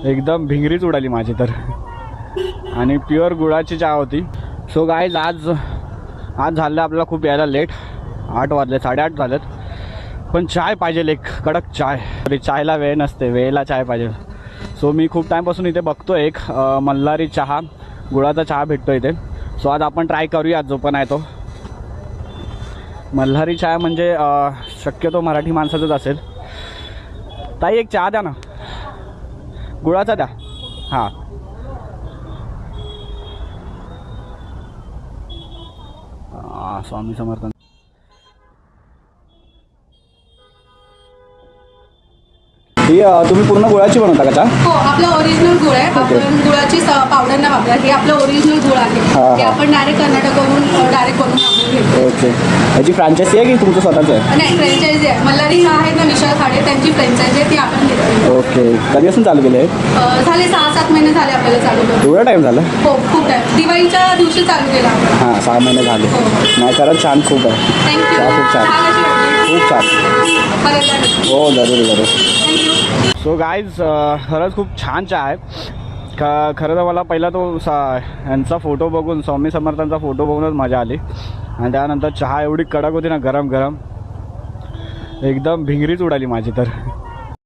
एकदम भिंगरीच उडाली माझी तर. आणि प्युअर गुळाची चहा होती. सो गाईज आज झालं आपल्याला खूप यायला लेट. 8 वाजले, 8:30 झालेत. पण चाय पाहिजे, एक कडक चाय. तरी चायला वेळ नसते, वेळेला चाय पाहिजे. सो मी खूप टाईमपासून इथे बघतो एक मल्हारी चहा, गुळाचा चहा भेटतो इथे. सो आज आपण ट्राय करूया जो पण आहे तो. मल्हारी चहा म्हणजे शक्यतो मराठी माणसाचंच असेल. ताई एक चहा द्या ना, गुळाचा द्या. हां स्वामी समर्थ. ही तुम्ही पूर्ण गुळाची बनवता का चहा? हो, आपला ओरिजिनल गुळ आहे. आपण गुळाची पावडर नाही वापरत. हे आपलं ओरिजिनल गुळ आहे. हे आपण डायरेक्ट कर्नाटकवरून डायरेक्ट करून घेतो. ओके. ह्याची फ्रँचायसी आहे की तुमचं स्वतःचं आहे? नाही, फ्रँचायझी आहे. मल्हारी आहेत ना विशाल खाडे, त्यांची फ्रँचायझी आहे, ती आपण घेतो. ओके. कधीपासून चालू केले आहे? झाले 6-7 महिने झाले आपल्याला चालू करून. एवढा टाईम झाला? हो, खूप टाईम. दिवाळीच्या दिवशी चालू केला आपण. हां 6 महिने झाले. नाही खरंच छान खूप आहे. थँक्यू. चहा खूप छान. खूप छान. हो जरूर जरूर. थँक्यू. सो गाईज खरंच खूप छान चहा आहे. खरं तर मला पहिला तो यांचा फोटो बघून, स्वामी समर्थांचा फोटो बघूनच मजा आली. आणि त्यानंतर चहा एवढी कडक होती ना, गरम गरम, एकदम भिंगरीच उडाली माझी तर.